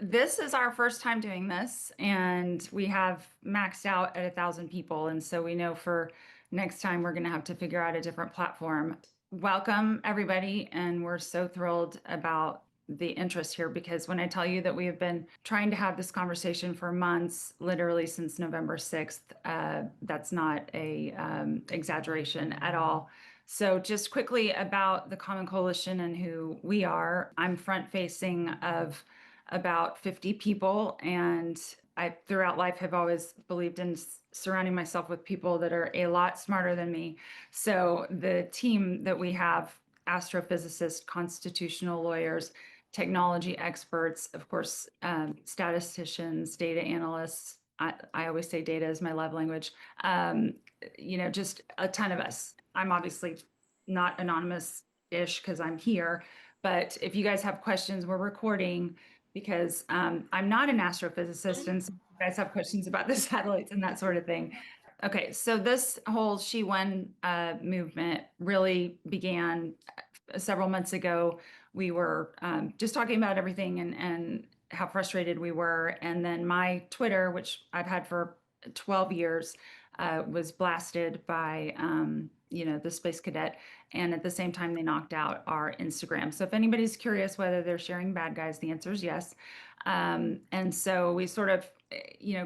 This is our first time doing this, and we have maxed out at 1,000 people. And so we know for next time we're going to have to figure out a different platform. Welcome, everybody. And we're so thrilled about the interest here, because when I tell you that we have been trying to have this conversation for months, literally since November 6th, that's not a exaggeration at all. So just quickly about the Common Coalition and who we are. I'm front facing of about 50 people, and I throughout life have always believed in surrounding myself with people that are a lot smarter than me. So the team that we have: astrophysicists, constitutional lawyers, technology experts, of course, statisticians, data analysts. I always say data is my love language. Just a ton of us. I'm obviously not anonymous-ish because I'm here, but if you guys have questions, we're recording because I'm not an astrophysicist, and so you guys have questions about the satellites and that sort of thing. Okay, so this whole She Won movement really began several months ago. We were just talking about everything and how frustrated we were. And then my Twitter, which I've had for 12 years, was blasted by the Space Cadet. And at the same time, they knocked out our Instagram. So if anybody's curious whether they're sharing bad guys, the answer is yes. And so we sort of,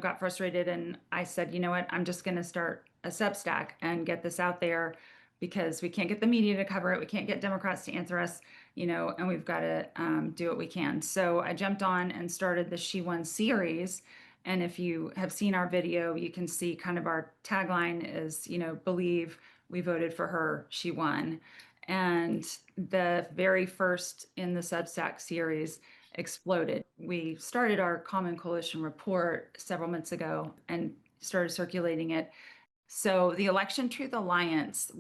got frustrated. And I said, you know what, I'm just going to start a Substack and get this out there, because we can't get the media to cover it. We can't get Democrats to answer us, and we've got to do what we can. So I jumped on and started the She Won series. And if you have seen our video, you can see kind of our tagline is, believe we voted for her, she won. And the very first in the Substack series exploded. We started our Common Coalition report several months ago and started circulating it. So the Election Truth Alliance,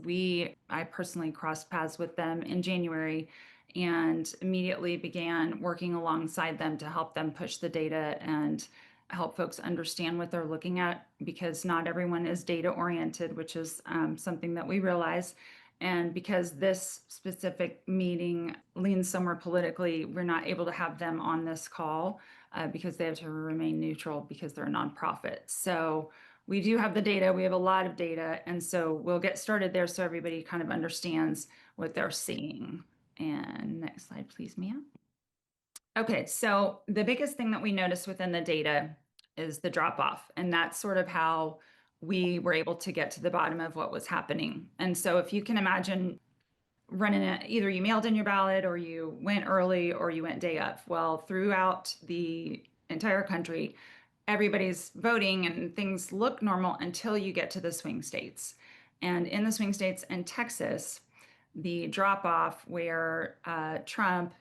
I personally crossed paths with them in January and immediately began working alongside them to help them push the data and help folks understand what they're looking at, because not everyone is data oriented, which is something that we realize. And because this specific meeting leans somewhere politically, we're not able to have them on this call because they have to remain neutral because they're a nonprofit. So we do have the data. We have a lot of data. And so we'll get started there so everybody kind of understands what they're seeing. And next slide, please, Mia. Okay, so the biggest thing that we noticed within the data is the drop off. And that's sort of how we were able to get to the bottom of what was happening. And so if you can imagine running it, either you mailed in your ballot or you went early or you went day up. Well, throughout the entire country, everybody's voting and things look normal until you get to the swing states. And in the swing states and Texas, the drop off where Trump,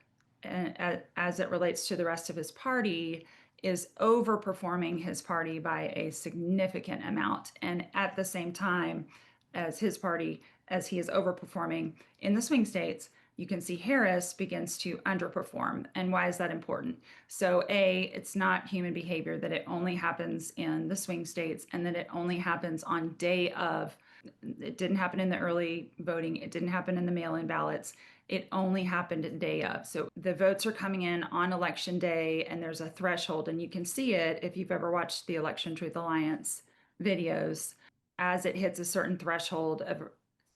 as it relates to the rest of his party, is overperforming his party by a significant amount. And at the same time as his party, as he is overperforming in the swing states, you can see Harris begins to underperform. And why is that important? So it's not human behavior that it only happens in the swing states and that it only happens on day of. It didn't happen in the early voting. It didn't happen in the mail-in ballots. It only happened in day of. So the votes are coming in on election day, and there's a threshold, and you can see it if you've ever watched the Election Truth Alliance videos. As it hits a certain threshold of,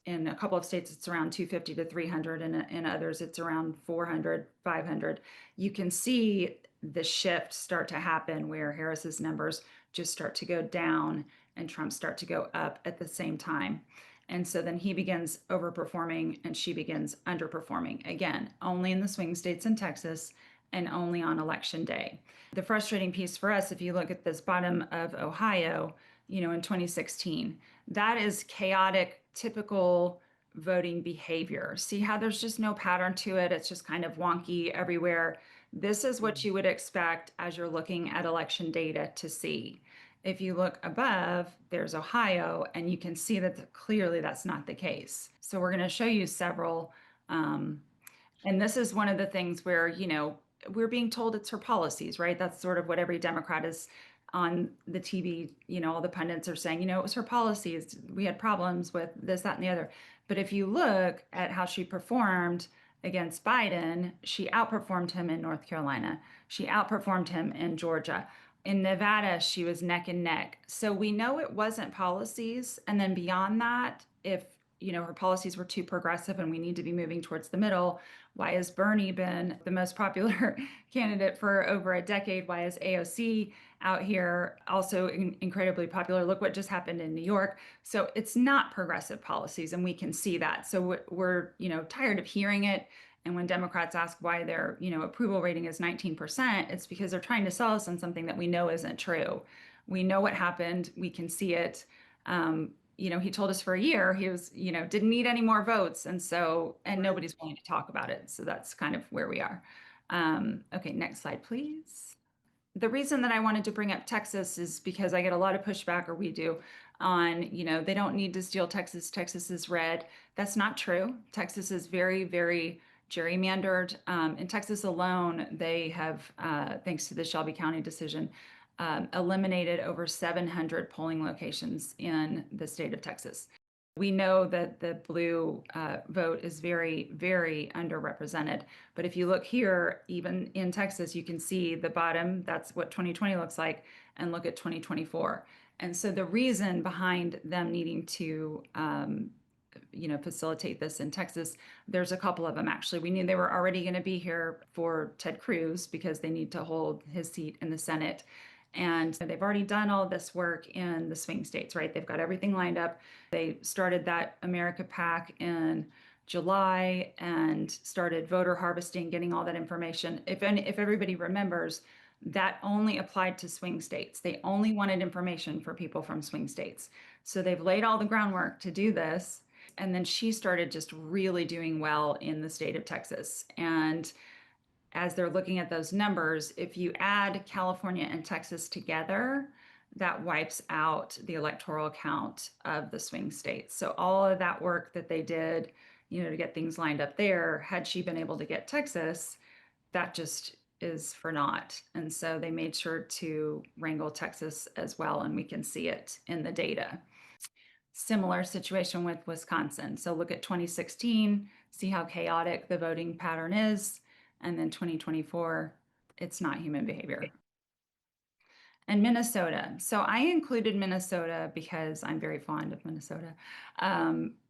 in a couple of states, it's around 250 to 300, and in others, it's around 400, 500. You can see the shift start to happen where Harris's numbers just start to go down and Trump start to go up at the same time. And so then he begins overperforming and she begins underperforming. Again, only in the swing states in Texas and only on election day. The frustrating piece for us, if you look at this bottom of Ohio, in 2016, that is chaotic, typical voting behavior. See how there's just no pattern to it? It's just kind of wonky everywhere. This is what you would expect as you're looking at election data to see. If you look above, there's Ohio, and you can see that clearly that's not the case. So we're going to show you several. And this is one of the things where, we're being told it's her policies, right? That's sort of what every Democrat is on the TV, all the pundits are saying, it was her policies. We had problems with this, that, and the other. But if you look at how she performed against Biden, she outperformed him in North Carolina. She outperformed him in Georgia. In Nevada, she was neck and neck. So we know it wasn't policies. And then beyond that, if her policies were too progressive and we need to be moving towards the middle, why has Bernie been the most popular candidate for over a decade? Why is AOC out here also incredibly popular? Look what just happened in New York. So it's not progressive policies, and we can see that. So we're tired of hearing it. And when Democrats ask why their approval rating is 19%, it's because they're trying to sell us on something that we know isn't true. We know what happened. We can see it. He told us for a year he was, didn't need any more votes. And nobody's willing to talk about it. So that's kind of where we are. Okay, next slide, please. The reason that I wanted to bring up Texas is because I get a lot of pushback, or we do, on, they don't need to steal Texas. Texas is red. That's not true. Texas is very, very gerrymandered. In Texas alone, they have, thanks to the Shelby County decision, eliminated over 700 polling locations in the state of Texas. We know that the blue vote is very, very underrepresented. But if you look here, even in Texas, you can see the bottom, that's what 2020 looks like, and look at 2024. And so the reason behind them needing to facilitate this in Texas, there's a couple of them actually. We knew they were already going to be here for Ted Cruz because they need to hold his seat in the Senate. And they've already done all this work in the swing states, right? They've got everything lined up. They started that America PAC in July and started voter harvesting, getting all that information. If everybody remembers, that only applied to swing states. They only wanted information for people from swing states. So they've laid all the groundwork to do this. And then she started just really doing well in the state of Texas. And as they're looking at those numbers, if you add California and Texas together, that wipes out the electoral count of the swing states. So all of that work that they did, to get things lined up there, had she been able to get Texas, that just is for naught. And so they made sure to wrangle Texas as well, and we can see it in the data. Similar situation with Wisconsin. So look at 2016, see how chaotic the voting pattern is. And then 2024, it's not human behavior. And Minnesota. So I included Minnesota because I'm very fond of Minnesota.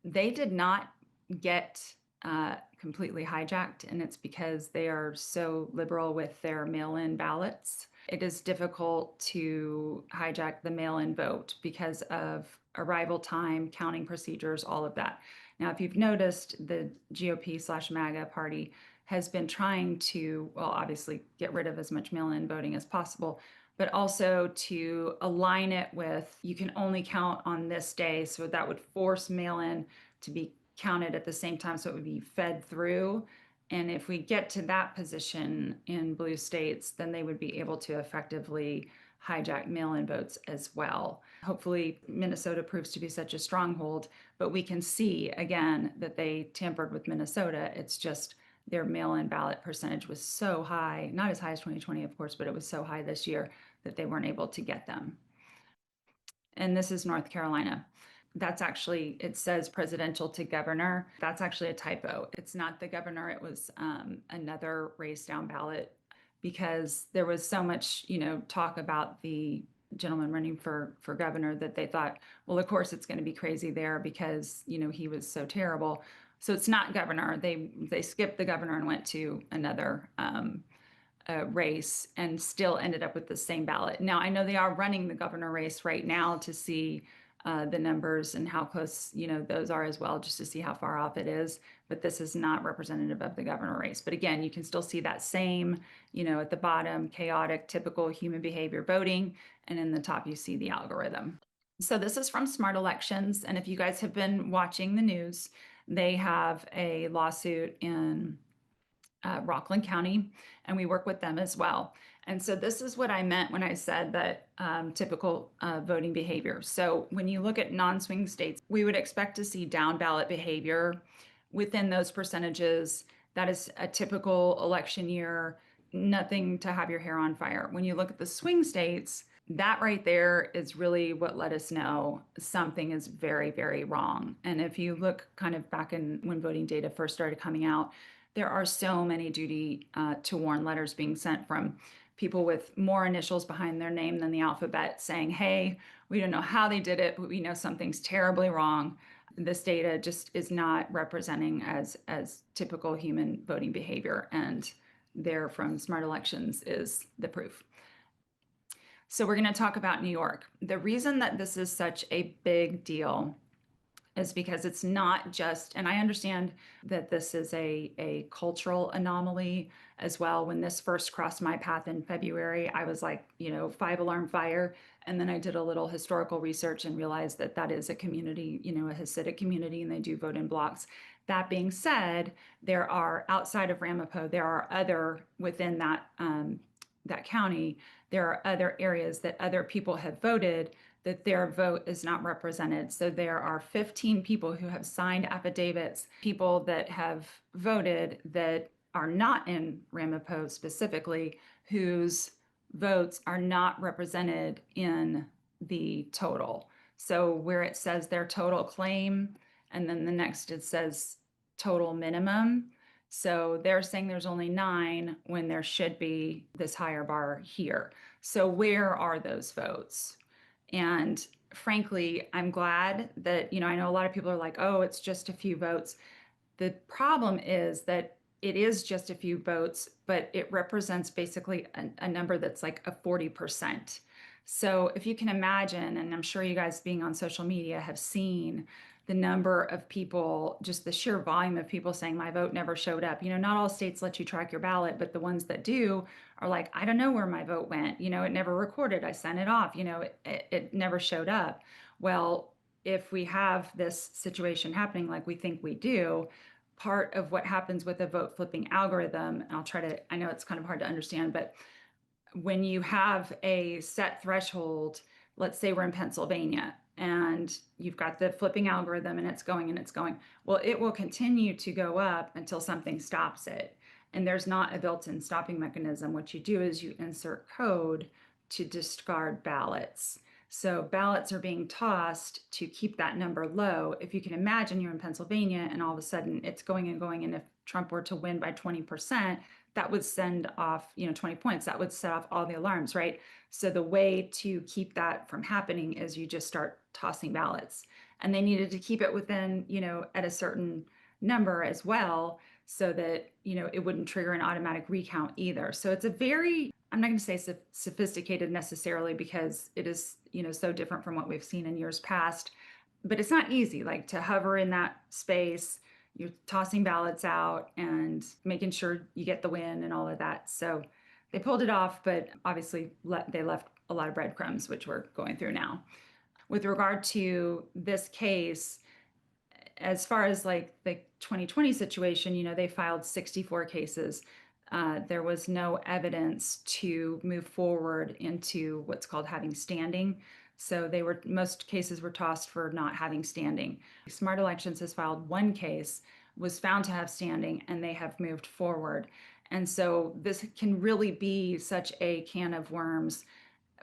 They did not get completely hijacked, and it's because they are so liberal with their mail-in ballots. It is difficult to hijack the mail-in vote because of arrival time, counting procedures, all of that. Now, if you've noticed, the GOP/MAGA party has been trying to, well, obviously get rid of as much mail-in voting as possible, but also to align it with, you can only count on this day. So that would force mail-in to be counted at the same time. So it would be fed through. And if we get to that position in blue states, then they would be able to effectively hijack mail-in votes as well. Hopefully Minnesota proves to be such a stronghold, but we can see again that they tampered with Minnesota. It's just their mail-in ballot percentage was so high, not as high as 2020, of course, but it was so high this year that they weren't able to get them. And this is North Carolina. That's actually, it says presidential to governor. That's actually a typo. It's not the governor. It was another race down ballot, because there was so much, talk about the gentleman running for governor that they thought, well, of course it's going to be crazy there because, he was so terrible. So it's not governor. They skipped the governor and went to another race and still ended up with the same ballot. Now, I know they are running the governor race right now to see the numbers and how close, those are as well, just to see how far off it is. But this is not representative of the governor race. But again, you can still see that same, at the bottom, chaotic, typical human behavior voting. And in the top, you see the algorithm. So this is from Smart Elections. And if you guys have been watching the news, they have a lawsuit in Rockland County, and we work with them as well. And so this is what I meant when I said that typical voting behavior. So when you look at non-swing states, we would expect to see down ballot behavior within those percentages. That is a typical election year, nothing to have your hair on fire. When you look at the swing states, that right there is really what let us know something is very, very wrong. And if you look kind of back in when voting data first started coming out, there are so many duty to warn letters being sent from people with more initials behind their name than the alphabet saying, hey, we don't know how they did it, but we know something's terribly wrong. This data just is not representing as typical human voting behavior. And there from Smart Elections is the proof. So we're going to talk about New York. The reason that this is such a big deal is because it's not just, and I understand that this is a cultural anomaly as well. When this first crossed my path in February, I was like, 5-alarm fire. And then I did a little historical research and realized that that is a community, a Hasidic community, and they do vote in blocks. That being said, there are outside of Ramapo, there are other within that county, there are other areas that other people have voted that their vote is not represented. So there are 15 people who have signed affidavits, people that have voted that are not in Ramapo specifically, whose votes are not represented in the total. So where it says their total claim, and then the next it says total minimum. So they're saying there's only 9 when there should be this higher bar here. So where are those votes? And frankly, I'm glad that, I know a lot of people are like, oh, it's just a few votes. The problem is that it is just a few votes, but it represents basically a number that's like a 40%. So if you can imagine, and I'm sure you guys being on social media have seen the number of people, just the sheer volume of people saying my vote never showed up. Not all states let you track your ballot, but the ones that do are like, I don't know where my vote went. It never recorded. I sent it off. It never showed up. Well, if we have this situation happening like we think we do, part of what happens with a vote flipping algorithm, and I know it's kind of hard to understand, but when you have a set threshold, let's say we're in Pennsylvania and you've got the flipping algorithm and it's going and it's going, well, it will continue to go up until something stops it. And there's not a built-in stopping mechanism. What you do is you insert code to discard ballots. So ballots are being tossed to keep that number low. If you can imagine you're in Pennsylvania and all of a sudden it's going and going, and if Trump were to win by 20%, that would send off, 20 points. That would set off all the alarms, right? So the way to keep that from happening is you just start tossing ballots. And they needed to keep it within, at a certain number as well, so that, it wouldn't trigger an automatic recount either. So it's a very, I'm not going to say sophisticated necessarily, because it is, so different from what we've seen in years past, but it's not easy, like to hover in that space. You're tossing ballots out and making sure you get the win and all of that. So they pulled it off, but obviously they left a lot of breadcrumbs, which we're going through now. With regard to this case, as far as like the 2020 situation, they filed 64 cases. There was no evidence to move forward into what's called having standing. So most cases were tossed for not having standing. Smart Elections has filed 1 case, was found to have standing, and they have moved forward. And so this can really be such a can of worms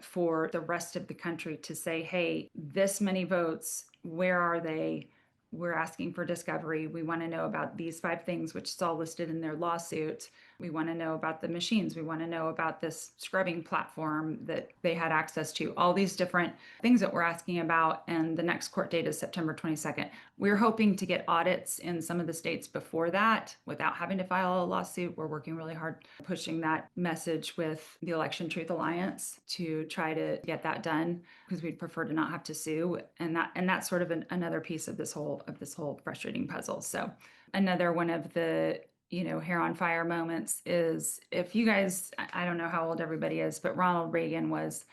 for the rest of the country to say, hey, this many votes, where are they? We're asking for discovery. We want to know about these 5 things, which is all listed in their lawsuit. We want to know about the machines. We want to know about this scrubbing platform that they had access to, all these different things that we're asking about. And the next court date is September 22nd. We're hoping to get audits in some of the states before that without having to file a lawsuit. We're working really hard pushing that message with the Election Truth Alliance to try to get that done, because we'd prefer to not have to sue. And that's sort of another piece of this whole frustrating puzzle. So another one of the hair on fire moments is, if you guys, I don't know how old everybody is, but Ronald Reagan was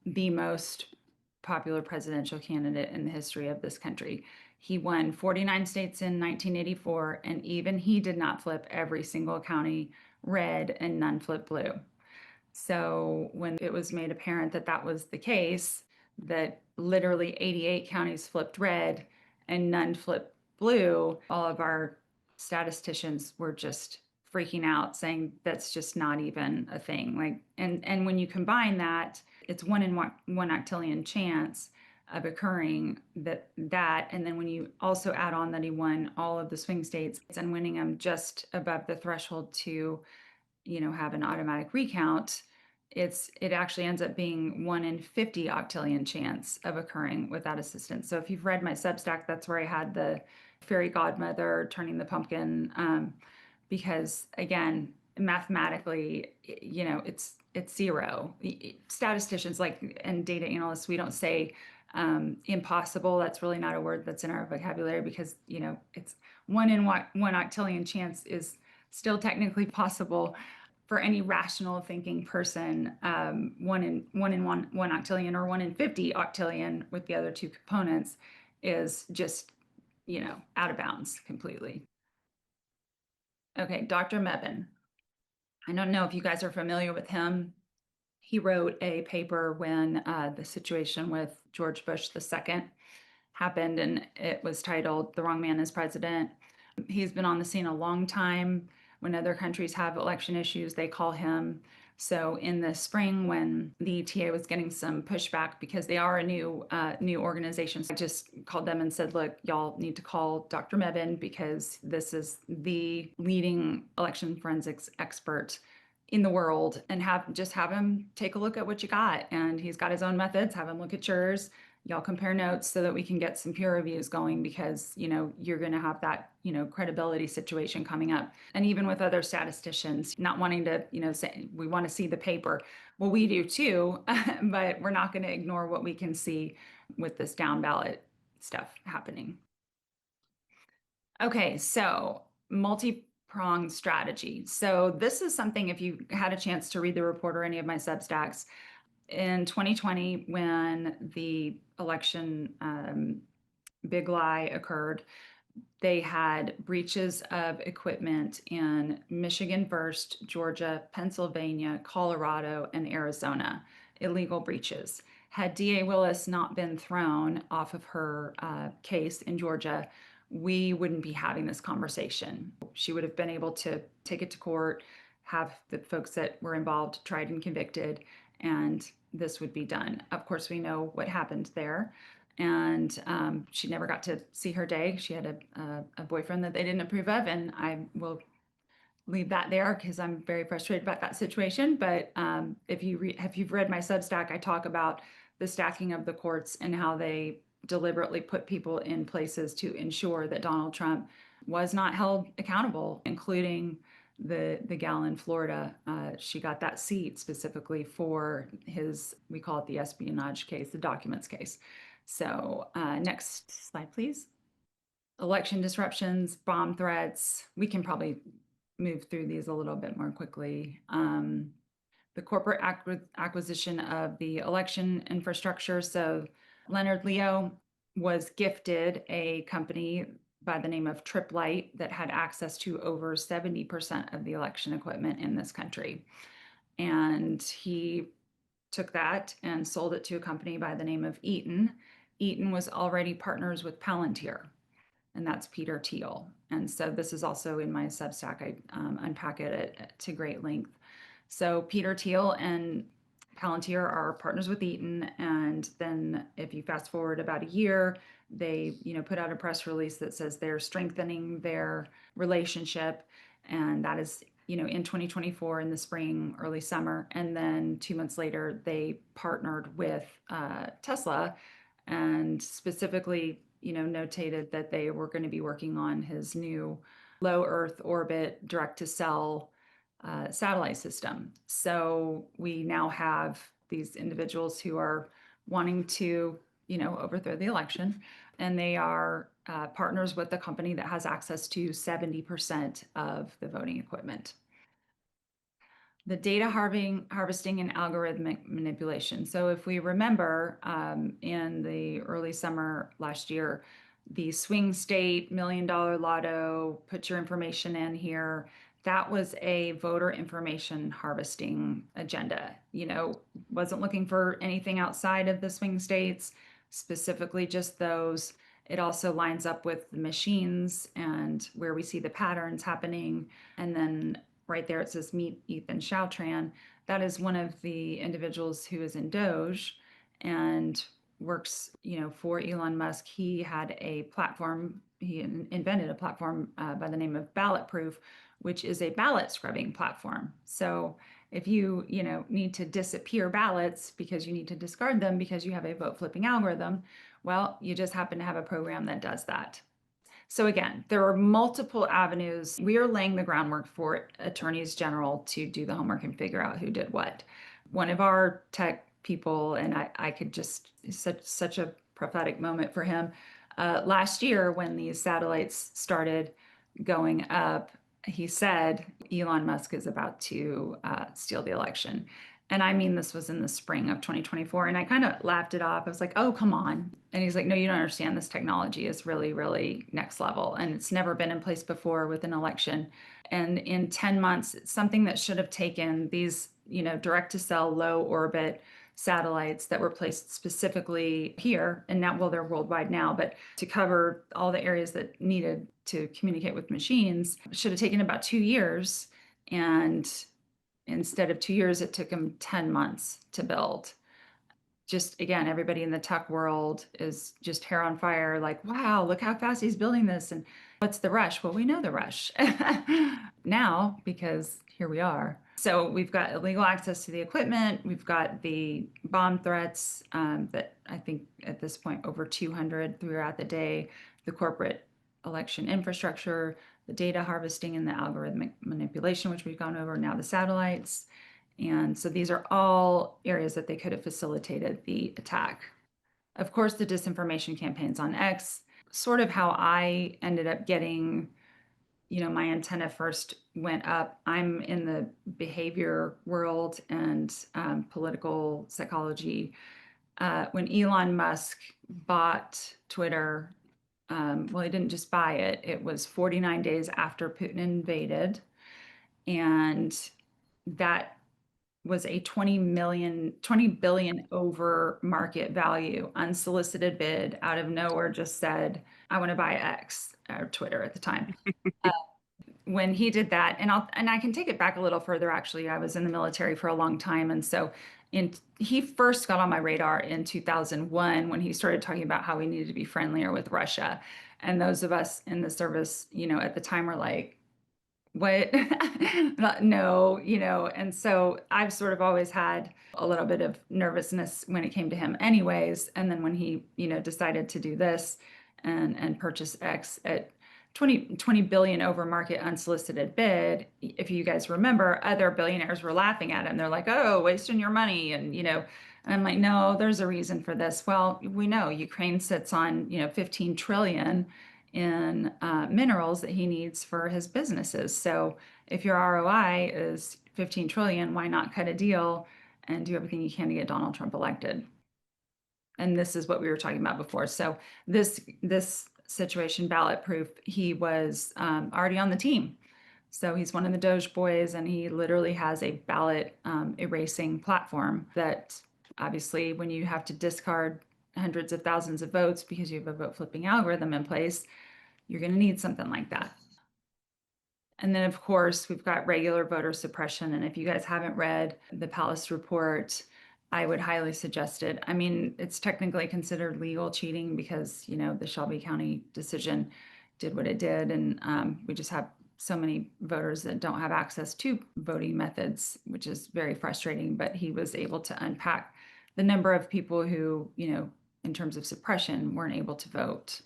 the most popular presidential candidate in the history of this country. He won 49 states in 1984, and even he did not flip every single county red and none flip blue. So when it was made apparent that that was the case, that literally 88 counties flipped red and none flipped blue, all of our statisticians were just freaking out, saying that's just not even a thing. And when you combine that, it's 1 in 1 octillion chance of occurring, that and then when you also add on that he won all of the swing states and winning them just above the threshold to have an automatic recount, it actually ends up being 1 in 50 octillion chance of occurring without assistance. So if you've read my Substack, that's where I had the fairy godmother turning the pumpkin, because again, mathematically, it's zero. Statisticians and data analysts, we don't say impossible. That's really not a word that's in our vocabulary, because it's 1 in 1 octillion chance is still technically possible for any rational thinking person. 1 in 1 octillion, or 1 in 50 octillion with the other two components, is just out of bounds completely. Okay, Dr. Mebane. I don't know if you guys are familiar with him. He wrote a paper when the situation with George Bush II happened, and it was titled "The Wrong Man is President." He's been on the scene a long time. When other countries have election issues, they call him. So in the spring, when the ETA was getting some pushback because they are a new organization, so I just called them and said, look, y'all need to call Dr. Mebane, because this is the leading election forensics expert in the world, and have him take a look at what you got. And he's got his own methods. Have him look at yours. Y'all compare notes so that we can get some peer reviews going, because you're going to have that credibility situation coming up. And even with other statisticians not wanting to say, we want to see the paper. Well, we do too, but we're not going to ignore what we can see with this down ballot stuff happening. Okay, so multi-pronged strategy. So this is something, if you had a chance to read the report or any of my Substacks, in 2020, when the election big lie occurred, they had breaches of equipment in Michigan first, Georgia, Pennsylvania, Colorado, and Arizona, illegal breaches. Had DA Willis not been thrown off of her case in Georgia, we wouldn't be having this conversation. She would have been able to take it to court, have the folks that were involved tried and convicted, and this would be done. Of course, we know what happened there. And she never got to see her day. She had a boyfriend that they didn't approve of, and I will leave that there because I'm very frustrated about that situation. But if you've read my Substack, I talk about the stacking of the courts and how they deliberately put people in places to ensure that Donald Trump was not held accountable, including the gal in Florida. She got that seat specifically for we call it the espionage case, the documents case. So next slide, please. Election disruptions, bomb threats. We can probably move through these a little bit more quickly. The corporate acquisition of the election infrastructure. So Leonard Leo was gifted a company by the name of Triplight that had access to over 70% of the election equipment in this country. And he took that and sold it to a company by the name of Eaton. Eaton was already partners with Palantir, and that's Peter Thiel. And so this is also in my Substack. I unpack it to great length. So Peter Thiel and Palantir are partners with Eaton, and then if you fast forward about a year, they put out a press release that says they're strengthening their relationship, and that is in 2024 in the spring, early summer. And then 2 months later, they partnered with Tesla, and specifically notated that they were going to be working on his new low Earth orbit direct to cell satellite system. So we now have these individuals who are wanting to overthrow the election, and they are partners with the company that has access to 70% of the voting equipment. The data harvesting and algorithmic manipulation. So if we remember, in the early summer last year, the swing state $1 million lotto, put your information in here, that was a voter information harvesting agenda. Wasn't looking for anything outside of the swing states, specifically just those. It also lines up with the machines and where we see the patterns happening. And then right there it says meet Ethan Chautran. That is one of the individuals who is in Doge. And works, for Elon Musk. He had a platform, he invented a platform by the name of Ballot Proof, which is a ballot scrubbing platform. So if you, need to disappear ballots because you need to discard them because you have a vote flipping algorithm, well, you just happen to have a program that does that. So again, there are multiple avenues. We are laying the groundwork for attorneys general to do the homework and figure out who did what. One of our tech people, and I could just, such a prophetic moment for him. Last year, when these satellites started going up, he said Elon Musk is about to steal the election. And I mean, this was in the spring of 2024. And I kind of laughed it off. I was like, oh, come on. And he's like, no, you don't understand. This technology is really, really next level. And it's never been in place before with an election. And in 10 months, it's something that should have taken these, direct to cell, low orbit satellites that were placed specifically here. And now, well, they're worldwide now, but to cover all the areas that needed to communicate with machines, should have taken about 2 years. And instead of 2 years, it took him 10 months to build. Just again, everybody in the tech world is just hair on fire, like, wow, look how fast he's building this. And what's the rush? Well, we know the rush now because here we are. So we've got illegal access to the equipment. We've got the bomb threats that I think at this point over 200 throughout the day, the corporate election infrastructure, the data harvesting and the algorithmic manipulation, which we've gone over, now the satellites. And so these are all areas that they could have facilitated the attack. Of course, the disinformation campaigns on X, sort of how I ended up getting, my antenna first went up. I'm in the behavior world and political psychology. When Elon Musk bought Twitter, well, he didn't just buy it. It was 49 days after Putin invaded. And that was a 20 billion over market value, unsolicited bid out of nowhere, just said, I want to buy X, or Twitter at the time. When he did that, and I can take it back a little further, actually. I was in the military for a long time. And so he first got on my radar in 2001 when he started talking about how we needed to be friendlier with Russia. And those of us in the service, at the time were like, what? No, and so I've sort of always had a little bit of nervousness when it came to him anyways. And then when he, decided to do this and purchase X at 20 billion over market unsolicited bid, if you guys remember, other billionaires were laughing at him. They're like, oh, wasting your money. And, and I'm like, no, there's a reason for this. Well, we know Ukraine sits on, 15 trillion in minerals that he needs for his businesses. So if your ROI is 15 trillion, why not cut a deal and do everything you can to get Donald Trump elected? And this is what we were talking about before. So this situation, Ballot Proof, he was already on the team. So he's one of the Doge boys, and he literally has a ballot erasing platform that obviously when you have to discard hundreds of thousands of votes because you have a vote flipping algorithm in place, you're going to need something like that. And then, of course, we've got regular voter suppression. And if you guys haven't read the Palace report, I would highly suggest it. I mean, it's technically considered legal cheating because, the Shelby County decision did what it did. And we just have so many voters that don't have access to voting methods, which is very frustrating. But he was able to unpack the number of people who, in terms of suppression, weren't able to vote.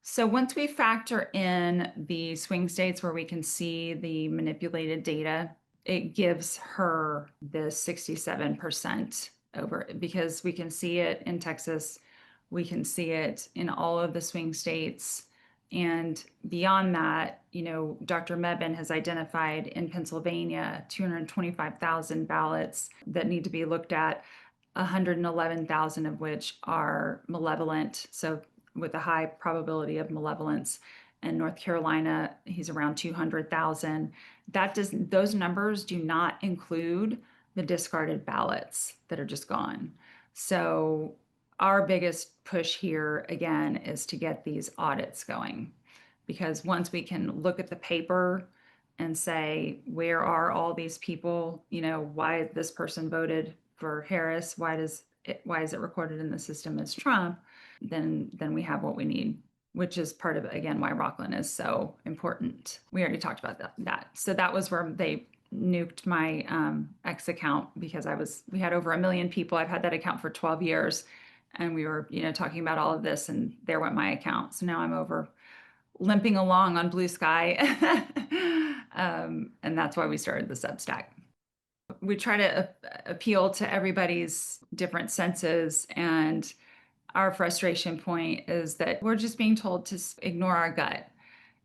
So once we factor in the swing states where we can see the manipulated data, it gives her the 67% over, because we can see it in Texas, we can see it in all of the swing states. And beyond that, Dr. Mebane has identified in Pennsylvania 225,000 ballots that need to be looked at, 111,000 of which are malevolent. So with a high probability of malevolence. And North Carolina, he's around 200,000. Those numbers do not include the discarded ballots that are just gone. So our biggest push here, again, is to get these audits going. Because once we can look at the paper and say, where are all these people? Why this person voted for Harris? Why does why is it recorded in the system as Trump, then we have what we need, which is part of, again, why Rockland is so important. We already talked about that. So that was where they nuked my X account, because we had over 1 million people. I've had that account for 12 years, and we were, talking about all of this, and there went my account. So now I'm over limping along on blue sky. And that's why we started the Substack. We try to appeal to everybody's different senses, and our frustration point is that we're just being told to ignore our gut.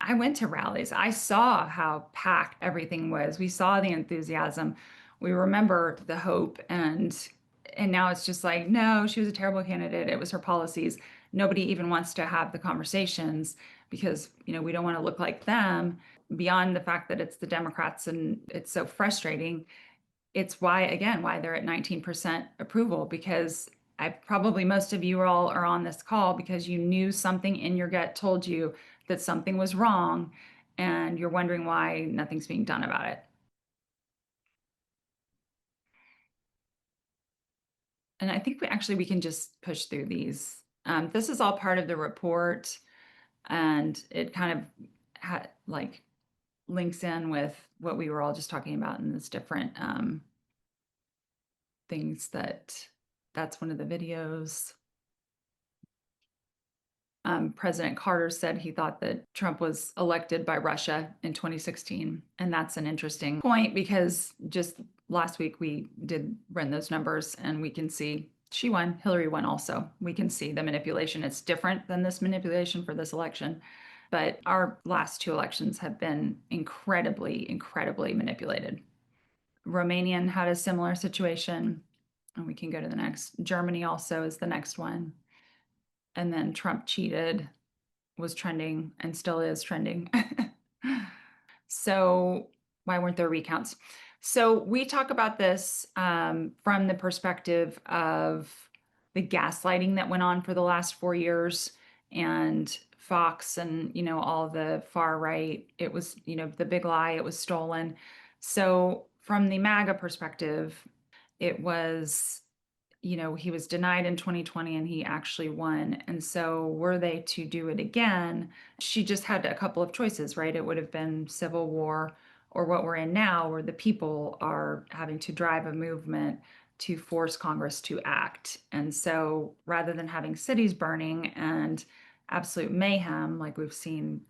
I went to rallies. I saw how packed everything was. We saw the enthusiasm. We remember the hope, and now it's just like, no, she was a terrible candidate. It was her policies. Nobody even wants to have the conversations because, we don't want to look like them. Beyond the fact that it's the Democrats and it's so frustrating, it's why they're at 19% approval, because probably most of you all are on this call because you knew something in your gut told you that something was wrong, and you're wondering why nothing's being done about it. And I think we can just push through these. This is all part of the report, and it kind of links in with what we were all just talking about in this different things. That's one of the videos. President Carter said he thought that Trump was elected by Russia in 2016. And that's an interesting point, because just last week we did run those numbers, and we can see she won, Hillary won also. We can see the manipulation. It's different than this manipulation for this election. But our last 2 elections have been incredibly, incredibly manipulated. Romanian had a similar situation, and we can go to the next. Germany also is the next one. And then Trump cheated, was trending, and still is trending. So why weren't there recounts? So we talk about this from the perspective of the gaslighting that went on for the last 4 years, and Fox and, all the far right. It was, the big lie, it was stolen. So from the MAGA perspective, it was, he was denied in 2020 and he actually won. And so were they to do it again, she just had a couple of choices, right? It would have been civil war, or what we're in now, where the people are having to drive a movement to force Congress to act. And so rather than having cities burning and absolute mayhem, like we've seen,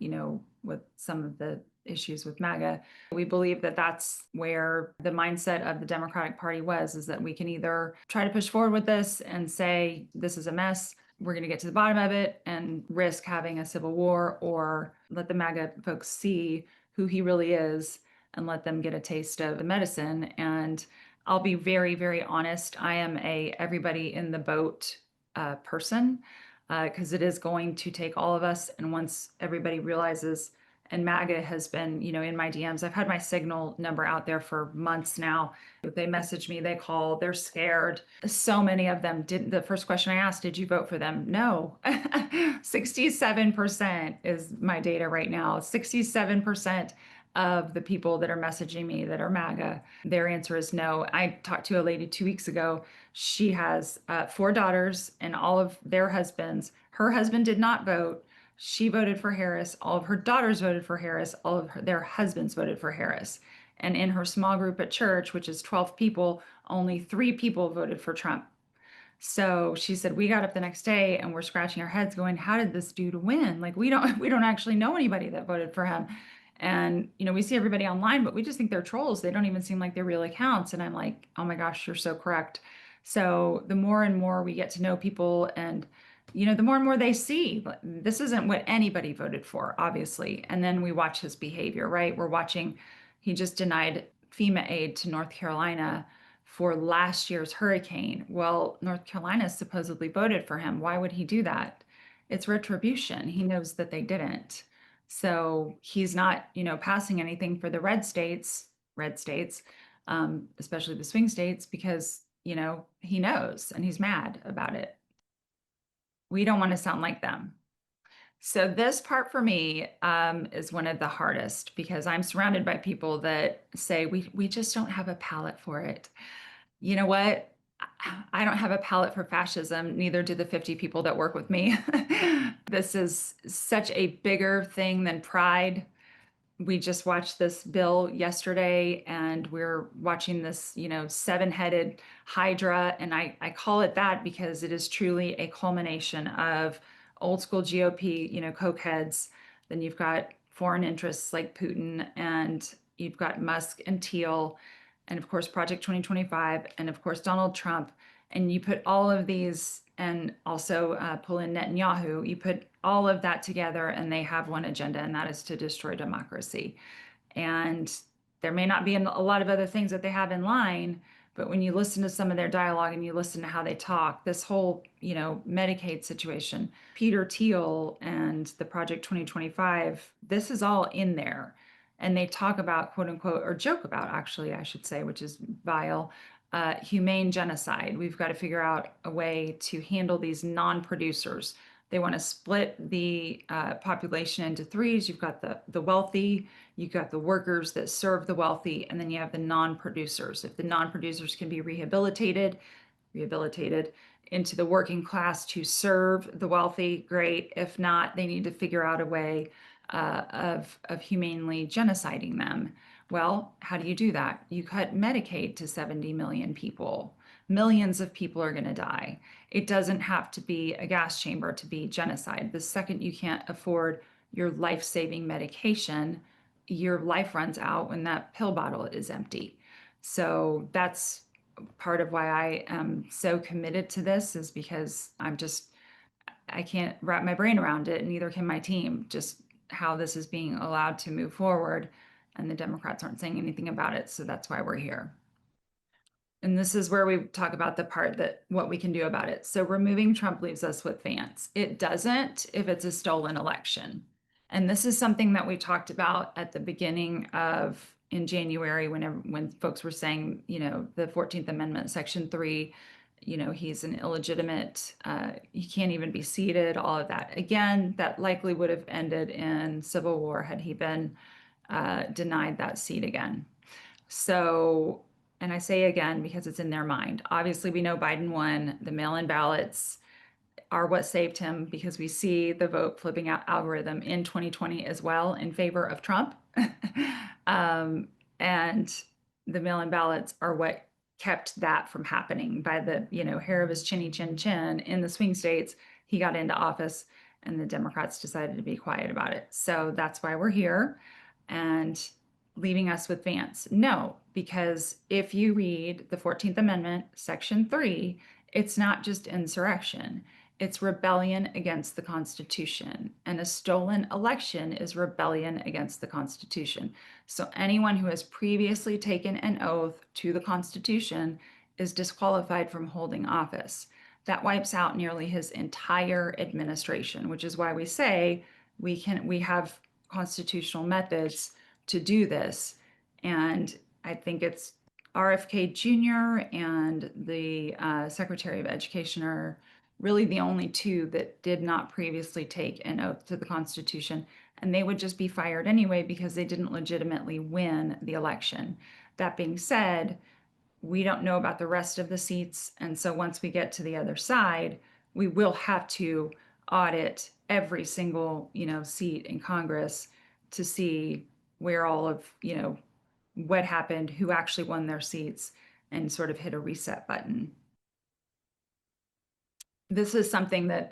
with some of the issues with MAGA, we believe that that's where the mindset of the Democratic Party was, is that we can either try to push forward with this and say, this is a mess, we're going to get to the bottom of it and risk having a civil war, or let the MAGA folks see who he really is and let them get a taste of the medicine. And I'll be very, very honest. I am a everybody in the boat person, because it is going to take all of us. And once everybody realizes, and MAGA has been, in my DMs, I've had my Signal number out there for months now. They message me, they call, they're scared. So many of them didn't. The first question I asked, did you vote for them? No. 67% is my data right now. 67% of the people that are messaging me that are MAGA, their answer is no. I talked to a lady 2 weeks ago. She has 4 daughters, and all of their husbands, her husband did not vote. She voted for Harris. All of her daughters voted for Harris. All of their husbands voted for Harris. And in her small group at church, which is 12 people, only 3 people voted for Trump. So she said, we got up the next day and we're scratching our heads going, how did this dude win? Like, we don't actually know anybody that voted for him. And, we see everybody online, but we just think they're trolls. They don't even seem like they're real accounts. And I'm like, oh my gosh, you're so correct. So the more and more we get to know people, and, the more and more they see, this isn't what anybody voted for, obviously. And then we watch his behavior, right? We're watching, he just denied FEMA aid to North Carolina for last year's hurricane. Well, North Carolina supposedly voted for him. Why would he do that? It's retribution. He knows that they didn't. So he's not, passing anything for the red states, especially the swing states, because, he knows and he's mad about it. We don't want to sound like them. So this part for me is one of the hardest, because I'm surrounded by people that say, we just don't have a palate for it. You know what? I don't have a palate for fascism, neither do the 50 people that work with me. This is such a bigger thing than pride. We just watched this bill yesterday, and we're watching this, seven-headed hydra. And I call it that because it is truly a culmination of old school GOP, cokeheads. Then you've got foreign interests like Putin, and you've got Musk and Thiel, and of course Project 2025, and of course Donald Trump. And you put all of these, and also pull in Netanyahu, you put all of that together, and they have one agenda, and that is to destroy democracy. And there may not be a lot of other things that they have in line, but when you listen to some of their dialogue and you listen to how they talk, this whole, Medicaid situation, Peter Thiel and the Project 2025, this is all in there. And they talk about, quote unquote, or joke about, actually, I should say, which is vile, humane genocide. We've got to figure out a way to handle these non-producers. They want to split the population into threes. You've got the wealthy, you've got the workers that serve the wealthy, and then you have the non-producers. If the non-producers can be rehabilitated into the working class to serve the wealthy, great. If not, they need to figure out a way of humanely genociding them. Well, how do you do that? You cut Medicaid to 70 million people. Millions of people are going to die. It doesn't have to be a gas chamber to be genocide. The second you can't afford your life-saving medication, your life runs out when that pill bottle is empty. So that's part of why I am so committed to this, is because I can't wrap my brain around it, and neither can my team, just how this is being allowed to move forward. And the Democrats aren't saying anything about it. So that's why we're here. And this is where we talk about the part that what we can do about it. So removing Trump leaves us with Vance. It doesn't if it's a stolen election. And this is something that we talked about at the beginning of in January, when folks were saying, the 14th Amendment, Section 3, he's an illegitimate, he can't even be seated, all of that. Again, that likely would have ended in civil war had he been denied that seat again. So, and I say again because it's in their mind. Obviously, we know Biden won. The mail-in ballots are what saved him, because we see the vote flipping out algorithm in 2020 as well in favor of Trump. And the mail-in ballots are what kept that from happening. By the hair of his chinny chin chin in the swing states, he got into office, and the Democrats decided to be quiet about it. So that's why we're here. And leaving us with Vance? No, because if you read the 14th Amendment, Section 3, it's not just insurrection. It's rebellion against the Constitution. And a stolen election is rebellion against the Constitution. So anyone who has previously taken an oath to the Constitution is disqualified from holding office. That wipes out nearly his entire administration, which is why we say we have constitutional methods to do this. And I think it's RFK Jr. and the Secretary of Education are really the only two that did not previously take an oath to the Constitution. And they would just be fired anyway because they didn't legitimately win the election. That being said, we don't know about the rest of the seats. And so once we get to the other side, we will have to audit every single, seat in Congress to see where all of, what happened, who actually won their seats, and sort of hit a reset button. This is something that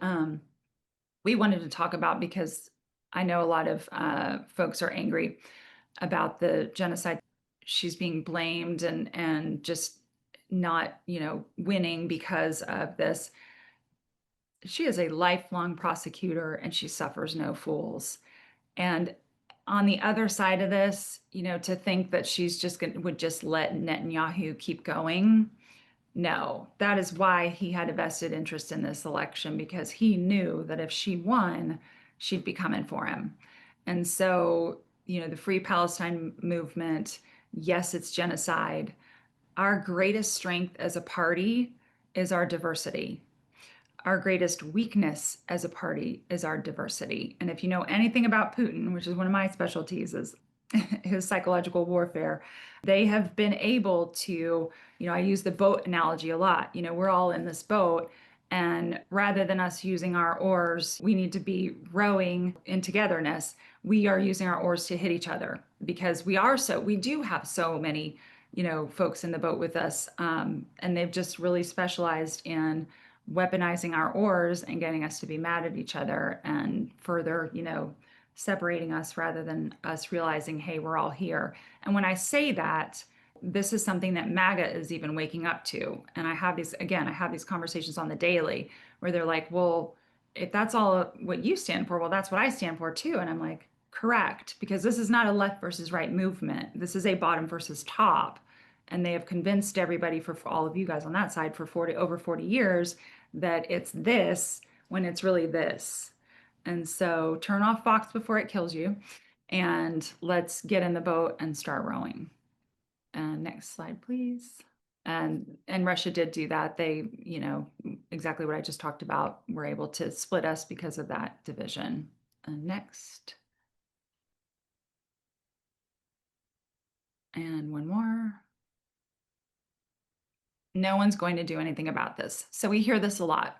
we wanted to talk about because I know a lot of folks are angry about the genocide. She's being blamed and just not, winning because of this. She is a lifelong prosecutor, and she suffers no fools. And on the other side of this, to think that she's would just let Netanyahu keep going. No, that is why he had a vested interest in this election, because he knew that if she won, she'd be coming for him. And so, the Free Palestine movement, yes, it's genocide. Our greatest strength as a party is our diversity. Our greatest weakness as a party is our diversity. And if you know anything about Putin, which is one of my specialties, is it was psychological warfare. They have been able to, I use the boat analogy a lot. We're all in this boat, and rather than us using our oars, we need to be rowing in togetherness. We are using our oars to hit each other because we do have so many, folks in the boat with us. And they've just really specialized in weaponizing our oars and getting us to be mad at each other and further, separating us rather than us realizing, hey, we're all here. And when I say that, this is something that MAGA is even waking up to. And I have these conversations on the daily where they're like, well, if that's all what you stand for, well, that's what I stand for too. And I'm like, correct, because this is not a left versus right movement. This is a bottom versus top. And they have convinced everybody, for all of you guys on that side, for over 40 years that it's this when it's really this. And so turn off Fox before it kills you, and let's get in the boat and start rowing. And next slide, please. And Russia did do that. They, exactly what I just talked about, were able to split us because of that division. And next. And one more. No one's going to do anything about this. So we hear this a lot.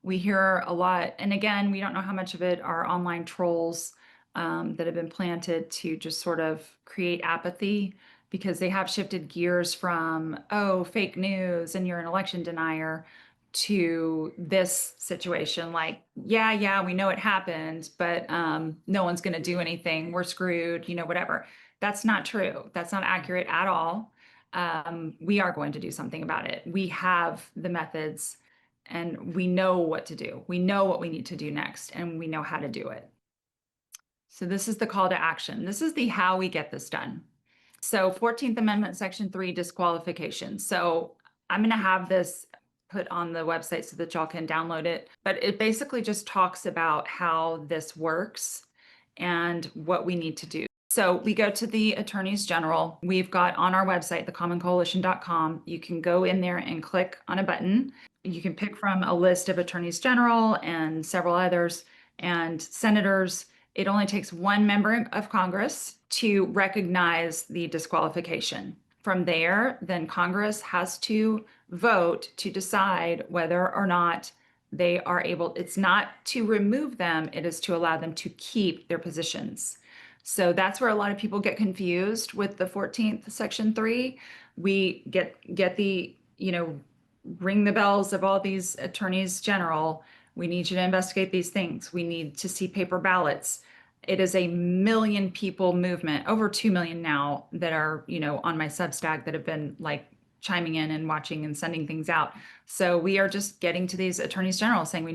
We hear a lot, and again, we don't know how much of it are online trolls that have been planted to just sort of create apathy, because they have shifted gears from, oh, fake news and you're an election denier, to this situation like, yeah, we know it happened, but no one's going to do anything. We're screwed, whatever. That's not true. That's not accurate at all. We are going to do something about it. We have the methods and we know what to do. We know what we need to do next, and we know how to do it. So this is the call to action. This is the how we get this done. So 14th Amendment, Section 3, disqualification. So I'm going to have this put on the website so that y'all can download it. But it basically just talks about how this works and what we need to do. So we go to the attorneys general. We've got on our website, thecommoncoalition.com, you can go in there and click on a button. You can pick from a list of attorneys general and several others and senators. It only takes one member of Congress to recognize the disqualification. From there, then Congress has to vote to decide whether or not they are able. It's not to remove them, it is to allow them to keep their positions. So that's where a lot of people get confused with the 14th Section 3. We get the, ring the bells of all these attorneys general. We need you to investigate these things. We need to see paper ballots. It is a million people movement, over 2 million now, that are, on my Substack, that have been like chiming in and watching and sending things out. So we are just getting to these attorneys general saying, we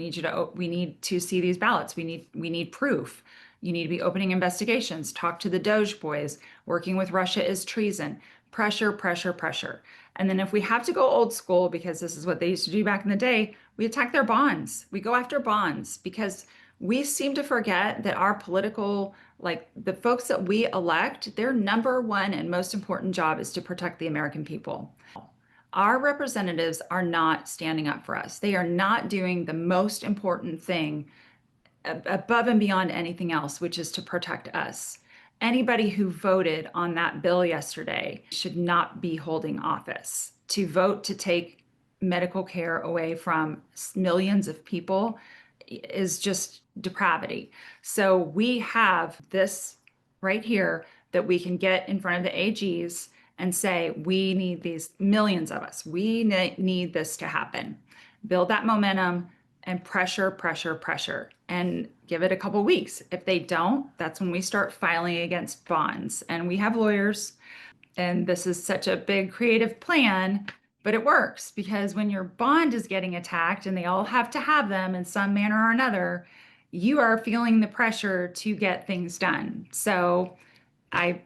need to see these ballots. We need proof. You need to be opening investigations. Talk to the Doge boys. Working with Russia is treason. Pressure, pressure, pressure. And then if we have to go old school, because this is what they used to do back in the day, we attack their bonds. We go after bonds, because we seem to forget that our political, like the folks that we elect, their number one and most important job is to protect the American people. Our representatives are not standing up for us. They are not doing the most important thing above and beyond anything else, which is to protect us. Anybody who voted on that bill yesterday should not be holding office. To vote to take medical care away from millions of people is just depravity. So we have this right here that we can get in front of the AGs and say, we need these, millions of us, we need this to happen. Build that momentum and pressure, pressure, pressure, and give it a couple weeks. If they don't, that's when we start filing against bonds. And we have lawyers, and this is such a big creative plan, but it works, because when your bond is getting attacked and they all have to have them in some manner or another, you are feeling the pressure to get things done. So I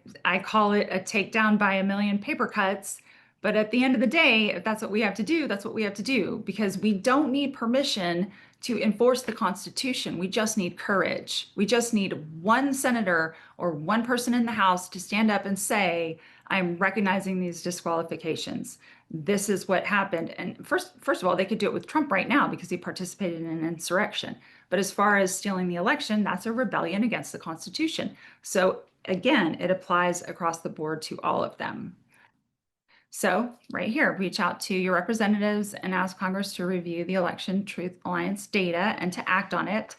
call it a takedown by a million paper cuts. But at the end of the day, if that's what we have to do, that's what we have to do, because we don't need permission to enforce the Constitution. We just need courage. We just need one senator or one person in the House to stand up and say, I'm recognizing these disqualifications. This is what happened. And first of all, they could do it with Trump right now because he participated in an insurrection. But as far as stealing the election, that's a rebellion against the Constitution. So again, it applies across the board to all of them. So right here, reach out to your representatives and ask Congress to review the Election Truth Alliance data and to act on it.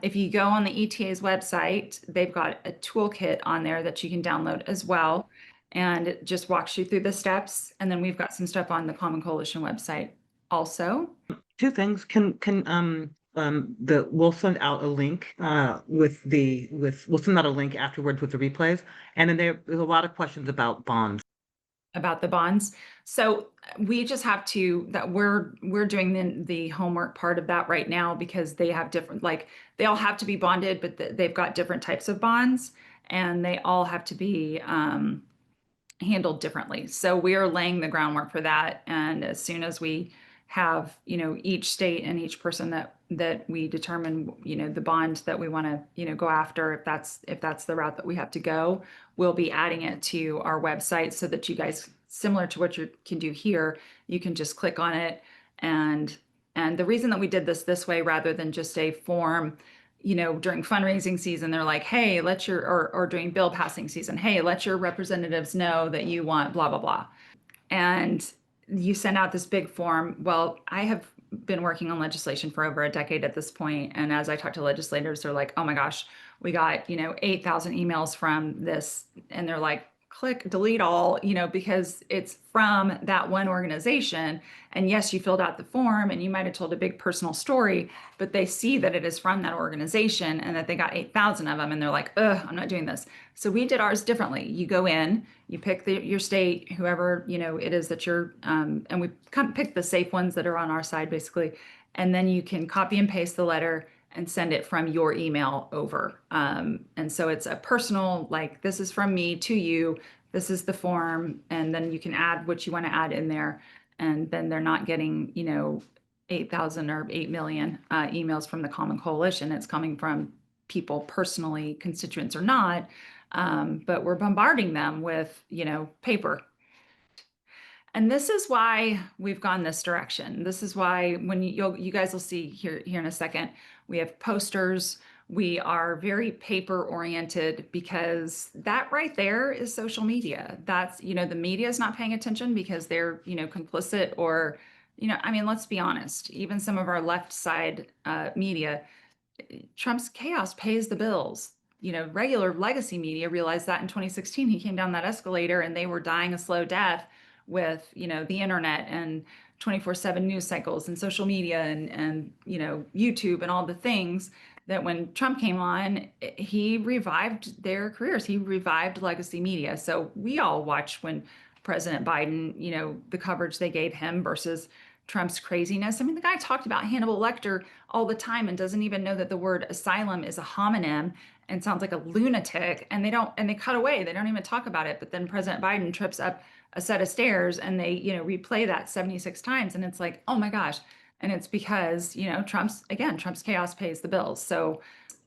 If you go on the ETA's website, they've got a toolkit on there that you can download as well. And it just walks you through the steps. And then we've got some stuff on the Common Coalition website also. Two things. We'll send out a link we'll send out a link afterwards with the replays. And then there's a lot of questions about bonds. About the bonds. So we just have to, that we're doing the homework part of that right now, because they have different, like they all have to be bonded, but they've got different types of bonds and they all have to be handled differently. So we are laying the groundwork for that. And as soon as we have, each state and each person that we determine, the bond that we want to, go after, if that's the route that we have to go, we'll be adding it to our website so that you guys, similar to what you can do here, you can just click on it. And the reason that we did this way rather than just a form, during fundraising season, they're like, hey, or during bill passing season, hey, let your representatives know that you want blah, blah, blah. And you send out this big form. Well, I have been working on legislation for over a decade at this point. And as I talk to legislators, they're like, oh my gosh, we got, 8,000 emails from this. And they're like, click delete all, because it's from that one organization. And yes, you filled out the form and you might have told a big personal story, but they see that it is from that organization and that they got 8,000 of them. And they're like, ugh, I'm not doing this. So we did ours differently. You go in, you pick your state, whoever, it is that you're, and we pick the safe ones that are on our side, basically. And then you can copy and paste the letter and send it from your email over. And so it's a personal, like, this is from me to you, this is the form, and then you can add what you want to add in there. And then they're not getting, 8,000 or 8 million emails from the Common Coalition. It's coming from people personally, constituents or not, but we're bombarding them with, paper. And this is why we've gone this direction. This is why when you guys will see here in a second, we have posters. We are very paper oriented because that right there is social media. That's, the media is not paying attention because they're, complicit or, I mean, let's be honest, even some of our left side media, Trump's chaos pays the bills. Regular legacy media realized that in 2016, he came down that escalator and they were dying a slow death with, the internet and 24/7 news cycles and social media and YouTube and all the things that when Trump came on, he revived their careers. He revived legacy media. So we all watched when President Biden, the coverage they gave him versus Trump's craziness. I mean, the guy talked about Hannibal Lecter all the time and doesn't even know that the word asylum is a homonym and sounds like a lunatic. And they cut away. They don't even talk about it. But then President Biden trips up a set of stairs and they, replay that 76 times. And it's like, oh my gosh. And it's because, Trump's chaos pays the bills. So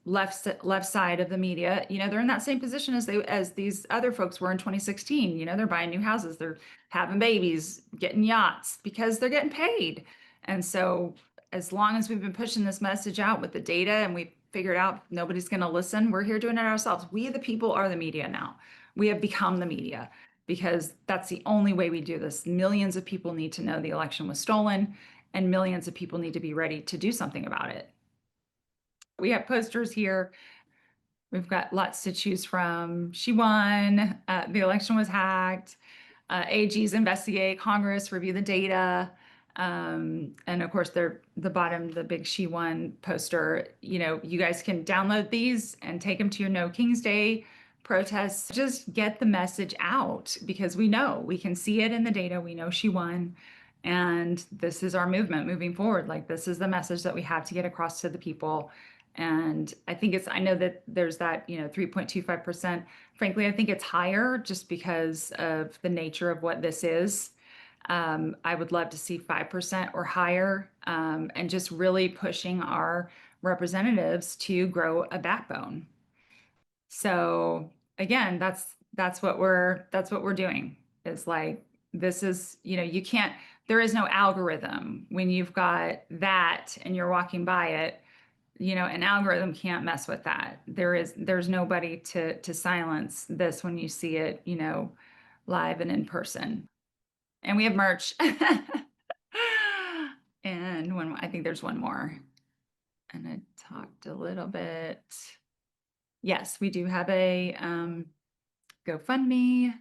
left side of the media, they're in that same position as these other folks were in 2016. They're buying new houses, they're having babies, getting yachts because they're getting paid. And so as long as we've been pushing this message out with the data and we figured out nobody's going to listen, we're here doing it ourselves. We, the people, are the media now. We have become the media because that's the only way we do this. Millions of people need to know the election was stolen and millions of people need to be ready to do something about it. We have posters here. We've got lots to choose from. She won. The election was hacked. AGs investigate. Congress review the data. And of course, the bottom, the big she won poster. You guys can download these and take them to your No King's Day protests. Just get the message out because we can see it in the data. We know she won. And this is our movement moving forward. Like, this is the message that we have to get across to the people. And I know that there's that, 3.25%. Frankly, I think it's higher just because of the nature of what this is. I would love to see 5% or higher, and just really pushing our representatives to grow a backbone. So again, that's what we're doing. Is like, this is, there is no algorithm when you've got that and you're walking by it. An algorithm can't mess with that. There's nobody to silence this when you see it, live and in person. And we have merch. And I think there's one more. And I talked a little bit. Yes, we do have a GoFundMe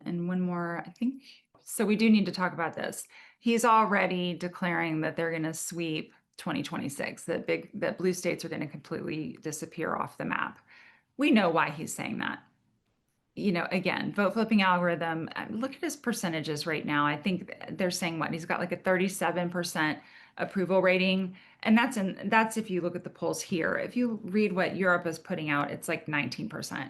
and one more, I think. So we do need to talk about this. He's already declaring that they're going to sweep 2026, that blue states are going to completely disappear off the map. We know why he's saying that. Again, vote flipping algorithm, look at his percentages right now. I think they're saying what? He's got like a 37% approval rating. And that's if you look at the polls here. If you read what Europe is putting out, it's like 19%.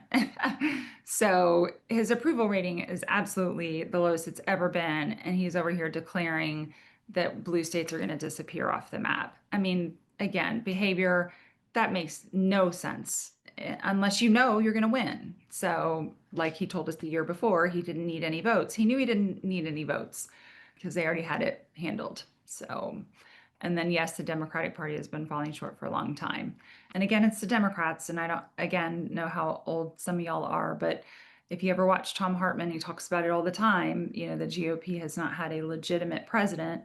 So his approval rating is absolutely the lowest it's ever been. And he's over here declaring that blue states are going to disappear off the map. I mean, again, behavior that makes no sense unless you're going to win. So, like he told us the year before, he didn't need any votes. He knew he didn't need any votes because they already had it handled. So, and then, yes, the Democratic Party has been falling short for a long time. And again, it's the Democrats. And I don't, again, know how old some of y'all are, but if you ever watch Tom Hartman, he talks about it all the time. The GOP has not had a legitimate president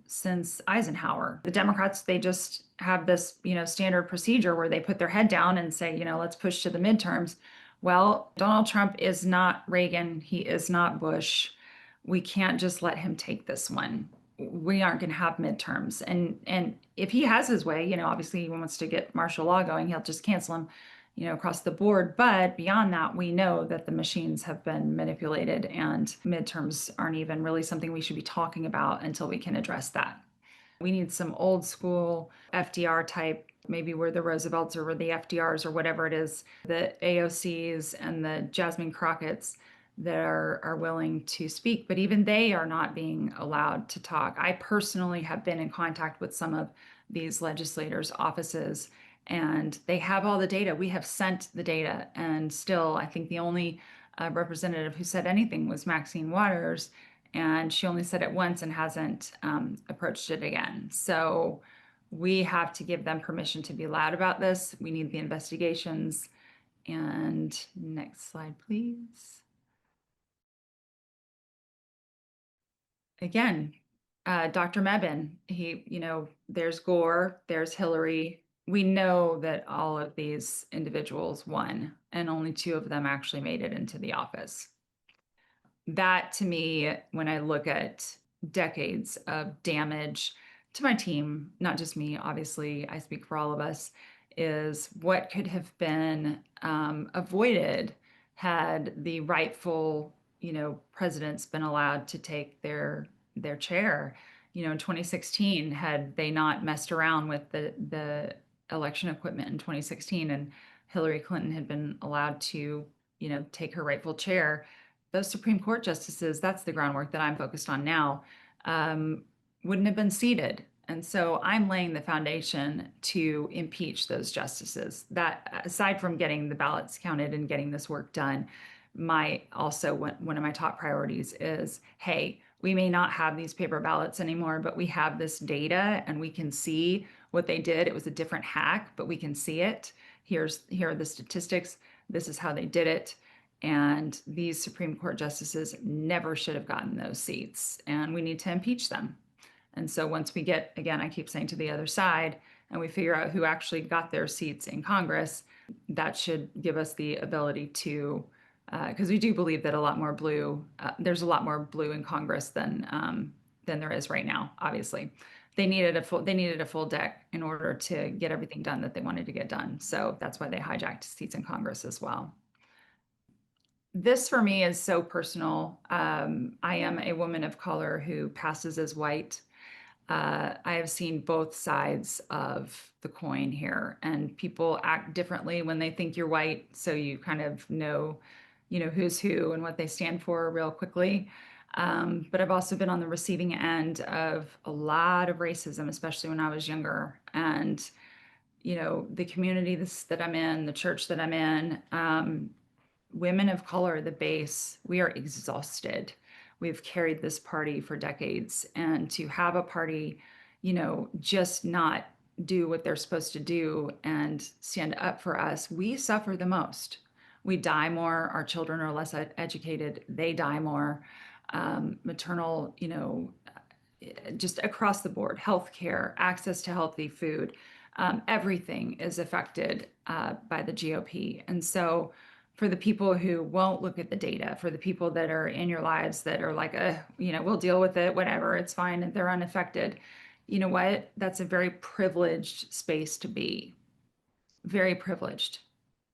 since Eisenhower. The Democrats, they just have this, standard procedure where they put their head down and say, let's push to the midterms. Well, Donald Trump is not Reagan. He is not Bush. We can't just let him take this one. We aren't going to have midterms. And if he has his way, obviously he wants to get martial law going, he'll just cancel him, across the board. But beyond that, we know that the machines have been manipulated and midterms aren't even really something we should be talking about until we can address that. We need some old school FDR type, maybe we're the Roosevelts or we're the FDRs or whatever it is, the AOCs and the Jasmine Crockett's that are willing to speak, but even they are not being allowed to talk. I personally have been in contact with some of these legislators' offices, and they have all the data. We have sent the data, and still, I think the only representative who said anything was Maxine Waters, and she only said it once and hasn't approached it again. So we have to give them permission to be loud about this. We need the investigations. And next slide, please. Again, Dr. Mebane, there's Gore, there's Hillary. We know that all of these individuals won, and only two of them actually made it into the office. That to me, when I look at decades of damage to my team, not just me, obviously, I speak for all of us, is what could have been avoided had the rightful presidents been allowed to take their chair. In 2016, had they not messed around with the election equipment in 2016 and Hillary Clinton had been allowed to, take her rightful chair, those Supreme Court justices, that's the groundwork that I'm focused on now, wouldn't have been seated. And so I'm laying the foundation to impeach those justices. That, aside from getting the ballots counted and getting this work done, one of my top priorities is, hey, we may not have these paper ballots anymore, but we have this data and we can see what they did. It was a different hack, but we can see it. Here are the statistics. This is how they did it. And these Supreme Court justices never should have gotten those seats, and we need to impeach them. And so once we get, again, I keep saying to the other side, and we figure out who actually got their seats in Congress, that should give us the ability to, because we do believe that there's a lot more blue in Congress than there is right now. Obviously, they needed a full deck in order to get everything done that they wanted to get done. So that's why they hijacked seats in Congress as well. This for me is so personal. I am a woman of color who passes as white. I have seen both sides of the coin here, and people act differently when they think you're white. So you kind of know, who's who and what they stand for real quickly. But I've also been on the receiving end of a lot of racism, especially when I was younger. And, the community that I'm in, the church that I'm in, women of color, the base, we are exhausted. We've carried this party for decades, and to have a party, just not do what they're supposed to do and stand up for us, we suffer the most. We die more, our children are less educated, they die more. Maternal, just across the board, healthcare, access to healthy food, everything is affected by the GOP. And so for the people who won't look at the data, for the people that are in your lives that are like, we'll deal with it, whatever, it's fine, and they're unaffected, you know what? That's a very privileged space to be, very privileged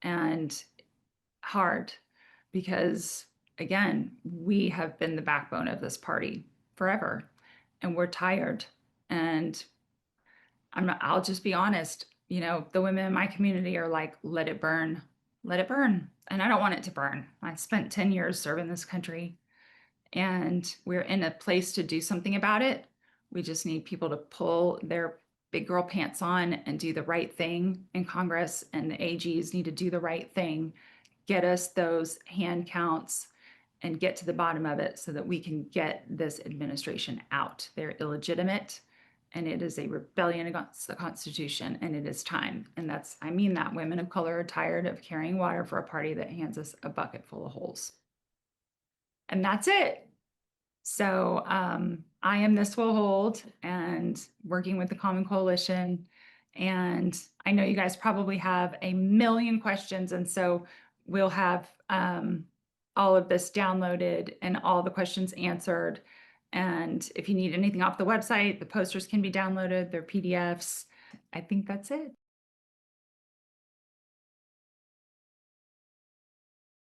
and hard, because again, we have been the backbone of this party forever, and we're tired. And I'll just be honest, the women in my community are like, let it burn, let it burn. And I don't want it to burn. I spent 10 years serving this country, and we're in a place to do something about it. We just need people to pull their big girl pants on and do the right thing in Congress, and the AGs need to do the right thing, get us those hand counts and get to the bottom of it so that we can get this administration out. They're illegitimate, and it is a rebellion against the Constitution, and it is time. And I mean that women of color are tired of carrying water for a party that hands us a bucket full of holes. And that's it. So I am This Will Hold, and working with the Common Coalition. And I know you guys probably have a million questions. And so we'll have all of this downloaded and all the questions answered. And if you need anything off the website, the posters can be downloaded, they're PDFs. I think that's it.